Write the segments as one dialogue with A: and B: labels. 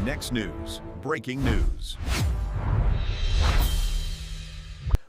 A: Next News, breaking news.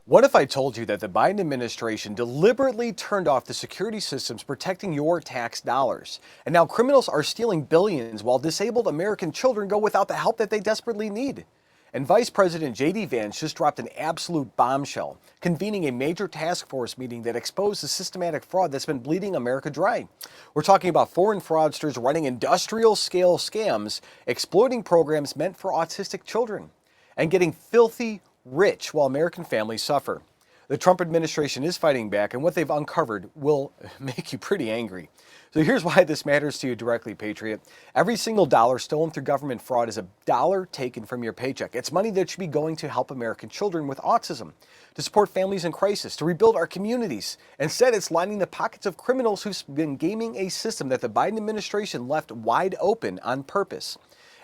B: What if I told you that the Biden administration deliberately turned off the security systems protecting your tax dollars? And now criminals are stealing billions while disabled American children go without the help that they desperately need. And Vice President JD Vance just dropped an absolute bombshell, convening a major task force meeting that exposed the systematic fraud that's been bleeding America dry. We're talking about foreign fraudsters running industrial-scale scams, exploiting programs meant for autistic children, and getting filthy rich while American families suffer. The Trump administration is fighting back, and what they've uncovered will make you pretty angry. So here's why this matters to you directly, Patriot. Every single dollar stolen through government fraud is a dollar taken from your paycheck. It's money that should be going to help American children with autism, to support families in crisis, to rebuild our communities. Instead, it's lining the pockets of criminals who've been gaming a system that the Biden administration left wide open on purpose.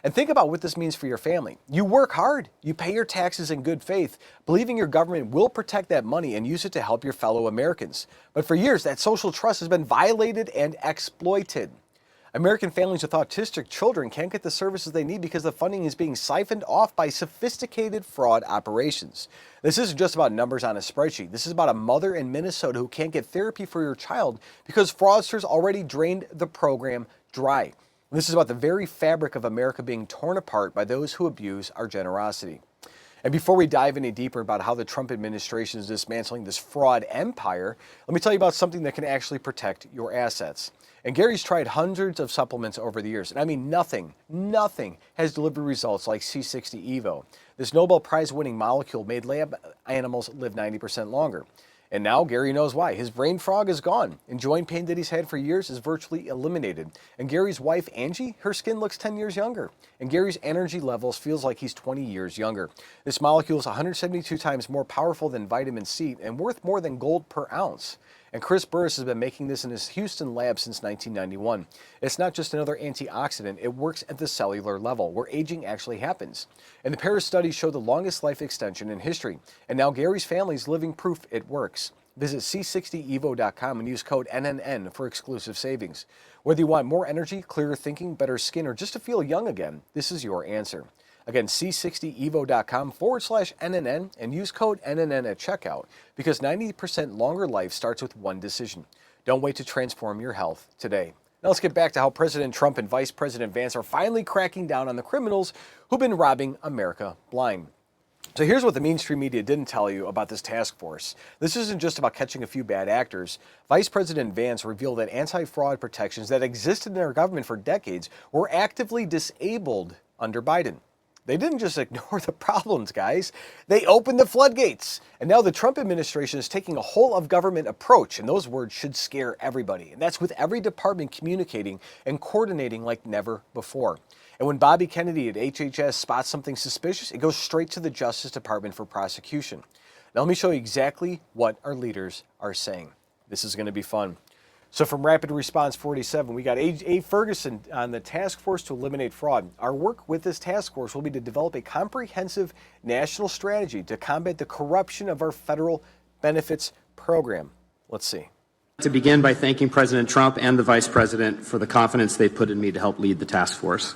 B: And think about what this means for your family. You work hard, you pay your taxes in good faith, believing your government will protect that money and use it to help your fellow Americans. But for years, that social trust has been violated and exploited. American families with autistic children can't get the services they need because the funding is being siphoned off by sophisticated fraud operations. This isn't just about numbers on a spreadsheet. This is about a mother in Minnesota who can't get therapy for your child because fraudsters already drained the program dry. This is about the very fabric of America being torn apart by those who abuse our generosity. And before we dive any deeper about how the Trump administration is dismantling this fraud empire, let me tell you about something that can actually protect your assets. And Gary's tried hundreds of supplements over the years, and I mean nothing has delivered results like C60 Evo. This Nobel Prize-winning molecule made lab animals live 90% longer. And now Gary knows why. His brain fog is gone, and joint pain that he's had for years is virtually eliminated. And Gary's wife, Angie, her skin looks 10 years younger. And Gary's energy levels feels like he's 20 years younger. This molecule is 172 times more powerful than vitamin C and worth more than gold per ounce. And Chris Burris has been making this in his Houston lab since 1991. It's not just another antioxidant, it works at the cellular level, where aging actually happens. And the Paris studies show the longest life extension in history. And now Gary's family is living proof it works. Visit c60evo.com and use code NNN for exclusive savings. Whether you want more energy, clearer thinking, better skin, or just to feel young again, this is your answer. Again, c60evo.com/NNN and use code NNN at checkout because 90% longer life starts with one decision. Don't wait to transform your health today. Now let's get back to how President Trump and Vice President Vance are finally cracking down on the criminals who've been robbing America blind. So here's what the mainstream media didn't tell you about this task force. This isn't just about catching a few bad actors. Vice President Vance revealed that anti-fraud protections that existed in our government for decades were actively disabled under Biden. They didn't just ignore the problems, guys. They opened the floodgates. And now the Trump administration is taking a whole of government approach, and those words should scare everybody. And that's with every department communicating and coordinating like never before. And when Bobby Kennedy at HHS spots something suspicious, it goes straight to the Justice Department for prosecution. Now let me show you exactly what our leaders are saying. This is going to be fun. So from Rapid Response 47, we got A. Ferguson on the task force to eliminate fraud. Our work with this task force will be to develop a comprehensive national strategy to combat the corruption of our federal benefits program. Let's see.
C: To begin by thanking President Trump and the Vice President for the confidence they put in me to help lead the task force.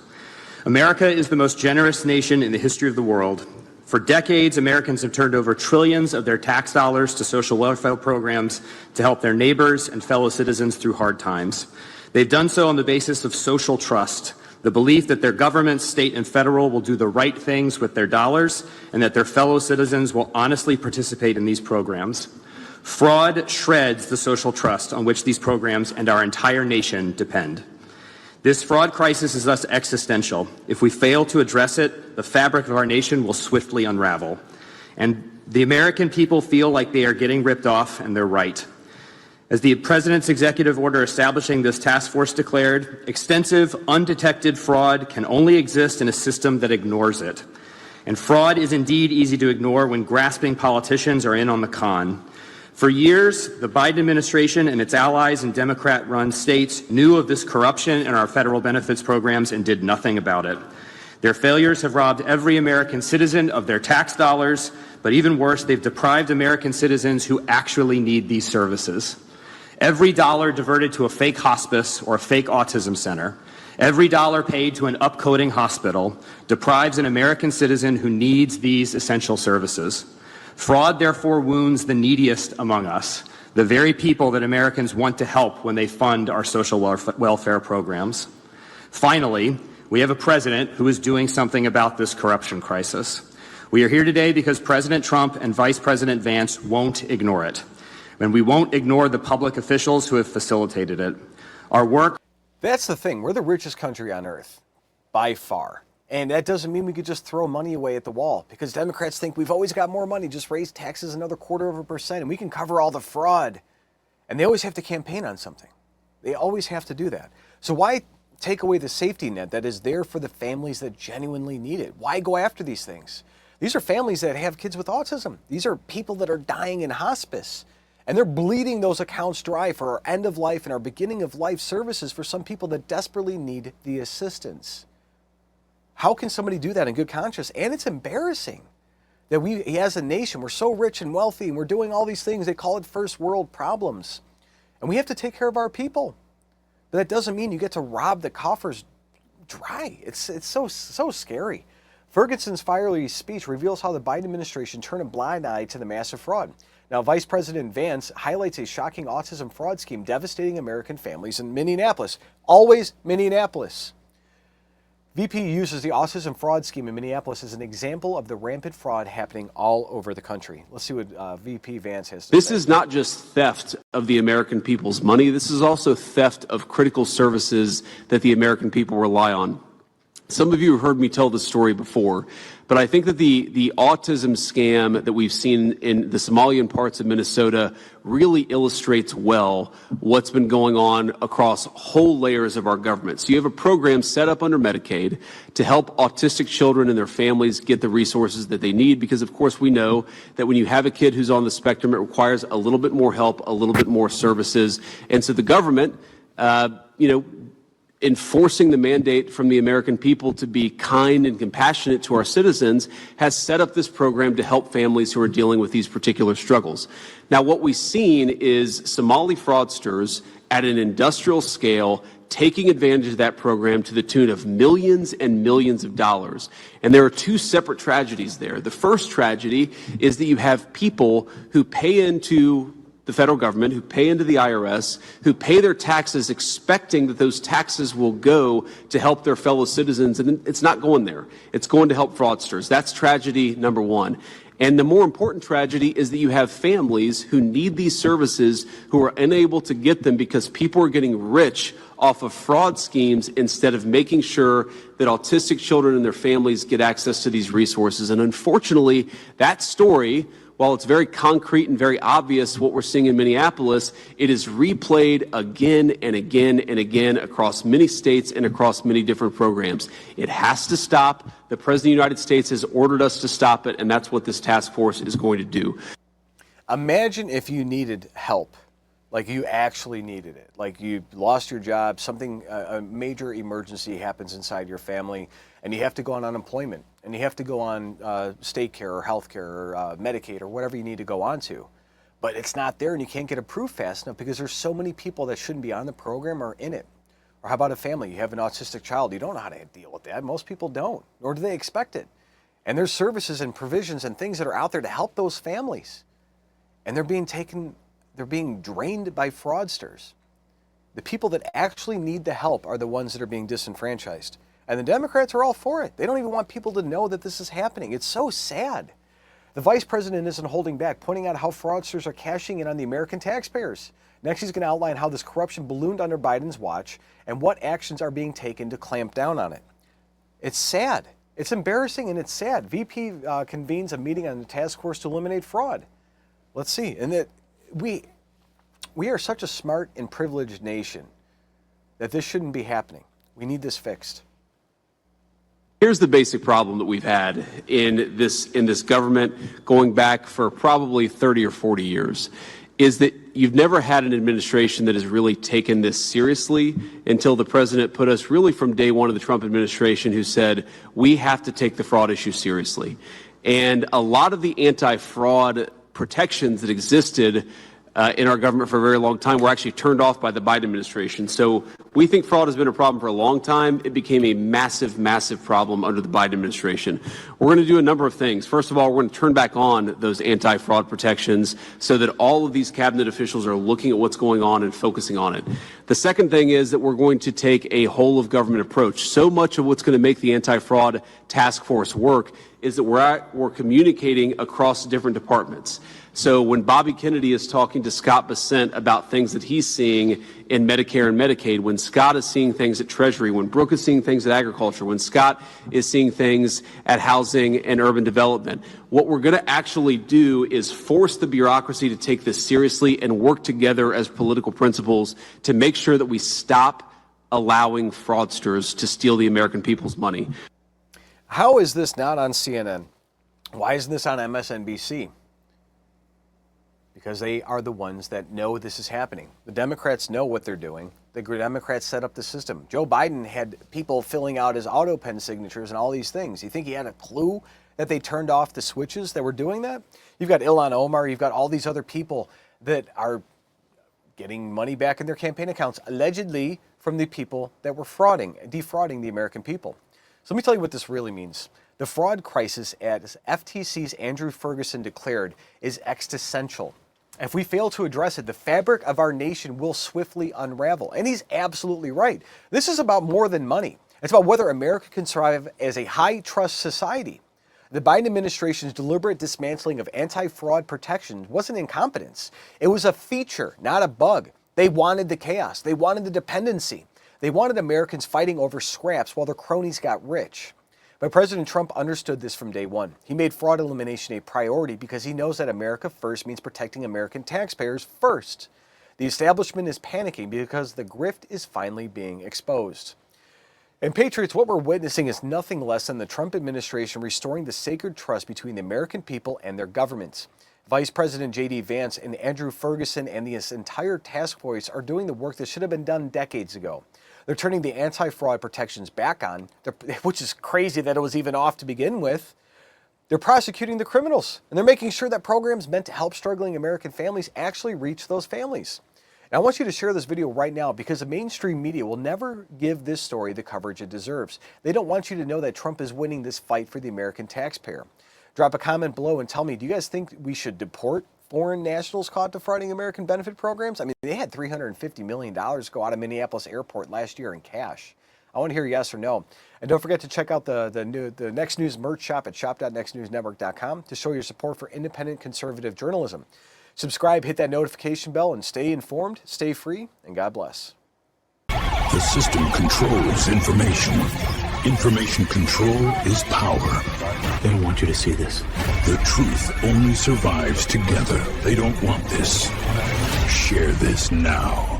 C: America is the most generous nation in the history of the world. For decades, Americans have turned over trillions of their tax dollars to social welfare programs to help their neighbors and fellow citizens through hard times. They've done so on the basis of social trust, the belief that their government, state and federal, will do the right things with their dollars and that their fellow citizens will honestly participate in these programs. Fraud shreds the social trust on which these programs and our entire nation depend. This fraud crisis is thus existential. If we fail to address it, the fabric of our nation will swiftly unravel. And the American people feel like they are getting ripped off, and they're right. As the President's executive order establishing this task force declared, extensive, undetected fraud can only exist in a system that ignores it. And fraud is indeed easy to ignore when grasping politicians are in on the con. For years, the Biden administration and its allies in Democrat-run states knew of this corruption in our federal benefits programs and did nothing about it. Their failures have robbed every American citizen of their tax dollars, but even worse, they've deprived American citizens who actually need these services. Every dollar diverted to a fake hospice or a fake autism center, every dollar paid to an upcoding hospital deprives an American citizen who needs these essential services. Fraud therefore wounds the neediest among us, the very people that Americans want to help when they fund our social welfare programs. Finally, we have a president who is doing something about this corruption crisis. We are here today because President Trump and Vice President Vance won't ignore it. And we won't ignore the public officials who have facilitated it. Our work...
B: That's the thing. We're the richest country on earth, by far. And that doesn't mean we could just throw money away at the wall, because Democrats think we've always got more money, just raise taxes another 0.25% and we can cover all the fraud. And they always have to campaign on something. They always have to do that. So why take away the safety net that is there for the families that genuinely need it? Why go after these things? These are families that have kids with autism. These are people that are dying in hospice. And they're bleeding those accounts dry for our end of life and our beginning of life services for some people that desperately need the assistance. How can somebody do that in good conscience? And it's embarrassing that we, as a nation, we're so rich and wealthy and we're doing all these things. They call it first world problems. And we have to take care of our people. But that doesn't mean you get to rob the coffers dry. It's so scary. Ferguson's fiery speech reveals how the Biden administration turned a blind eye to the massive fraud. Now, Vice President Vance highlights a shocking autism fraud scheme devastating American families in Minneapolis. Always Minneapolis. VP uses the autism fraud scheme in Minneapolis as an example of the rampant fraud happening all over the country. Let's see what VP Vance has to say.
D: This is not just theft of the American people's money. This is also theft of critical services that the American people rely on. Some of you have heard me tell this story before, but I think that the autism scam that we've seen in the Somalian parts of Minnesota really illustrates well what's been going on across whole layers of our government. So you have a program set up under Medicaid to help autistic children and their families get the resources that they need, because of course we know that when you have a kid who's on the spectrum, it requires a little bit more help, a little bit more services. And so the government, enforcing the mandate from the American people to be kind and compassionate to our citizens, has set up this program to help families who are dealing with these particular struggles. Now, what we've seen is Somali fraudsters at an industrial scale taking advantage of that program to the tune of millions and millions of dollars. And there are two separate tragedies there. The first tragedy is that you have people who pay into the federal government, who pay into the IRS, who pay their taxes expecting that those taxes will go to help their fellow citizens, and it's not going there. It's going to help fraudsters. That's tragedy number one. And the more important tragedy is that you have families who need these services who are unable to get them because people are getting rich off of fraud schemes instead of making sure that autistic children and their families get access to these resources. And unfortunately, that story, while it's very concrete and very obvious what we're seeing in Minneapolis, it is replayed again and again and again across many states and across many different programs. It has to stop. The President of the United States has ordered us to stop it, and that's what this task force is going to do.
B: Imagine if you needed help, like you actually needed it, like you lost your job, something, a major emergency happens inside your family, and you have to go on unemployment, and you have to go on state care or health care or Medicaid or whatever you need to go on to. But it's not there and you can't get approved fast enough because there's so many people that shouldn't be on the program or in it. Or how about a family? You have an autistic child. You don't know how to deal with that. Most people don't, nor do they expect it. And there's services and provisions and things that are out there to help those families. And they're being drained by fraudsters. The people that actually need the help are the ones that are being disenfranchised. And the Democrats are all for it. They don't even want people to know that this is happening. It's so sad. The vice president isn't holding back, pointing out how fraudsters are cashing in on the American taxpayers. Next, he's going to outline how this corruption ballooned under Biden's watch and what actions are being taken to clamp down on it. It's sad. It's embarrassing and it's sad. VP convenes a meeting on the task force to eliminate fraud. Let's see. And that we are such a smart and privileged nation that this shouldn't be happening. We need this fixed.
D: Here's the basic problem that we've had in this government going back for probably 30 or 40 years, is that you've never had an administration that has really taken this seriously until the president put us really from day one of the Trump administration, who said, we have to take the fraud issue seriously. And a lot of the anti-fraud protections that existed in our government for a very long time were actually turned off by the Biden administration. So we think fraud has been a problem for a long time. It became a massive, massive problem under the Biden administration. We're going to do a number of things. First of all, we're going to turn back on those anti-fraud protections so that all of these cabinet officials are looking at what's going on and focusing on it. The second thing is that we're going to take a whole of government approach. So much of what's going to make the anti-fraud task force work is that we're communicating across different departments. So when Bobby Kennedy is talking to Scott Bessent about things that he's seeing in Medicare and Medicaid, when Scott is seeing things at Treasury, when Brooke is seeing things at Agriculture, when Scott is seeing things at Housing and Urban Development, what we're going to actually do is force the bureaucracy to take this seriously and work together as political principles to make sure that we stop allowing fraudsters to steal the American people's money.
B: How is this not on CNN? Why isn't this on MSNBC? Because they are the ones that know this is happening. The Democrats know what they're doing. The Democrats set up the system. Joe Biden had people filling out his auto pen signatures and all these things. You think he had a clue that they turned off the switches that were doing that? You've got Ilhan Omar, you've got all these other people that are getting money back in their campaign accounts, allegedly from the people that were defrauding the American people. So let me tell you what this really means. The fraud crisis, as FTC's Andrew Ferguson declared, is existential. If we fail to address it, the fabric of our nation will swiftly unravel. And he's absolutely right. This is about more than money. It's about whether America can survive as a high-trust society. The Biden administration's deliberate dismantling of anti-fraud protections wasn't incompetence. It was a feature, not a bug. They wanted the chaos. They wanted the dependency. They wanted Americans fighting over scraps while their cronies got rich. But President Trump understood this from day one. He made fraud elimination a priority because he knows that America first means protecting American taxpayers first. The establishment is panicking because the grift is finally being exposed. And Patriots, what we're witnessing is nothing less than the Trump administration restoring the sacred trust between the American people and their governments. Vice President JD Vance and Andrew Ferguson and this entire task force are doing the work that should have been done decades ago. They're turning the anti-fraud protections back on, which is crazy that it was even off to begin with. They're prosecuting the criminals, and they're making sure that programs meant to help struggling American families actually reach those families. And I want you to share this video right now because the mainstream media will never give this story the coverage it deserves. They don't want you to know that Trump is winning this fight for the American taxpayer. Drop a comment below and tell me, do you guys think we should deport foreign nationals caught defrauding American benefit programs? I mean, they had $350 million go out of Minneapolis airport last year in cash. I want to hear yes or no. And don't forget to check out the Next News merch shop at shop.nextnewsnetwork.com to show your support for independent conservative journalism. Subscribe, hit that notification bell, and stay informed, stay free, and God bless.
A: The system controls information. Information control is power.
E: They don't want you to see this.
A: The truth only survives together. They don't want this. Share this now.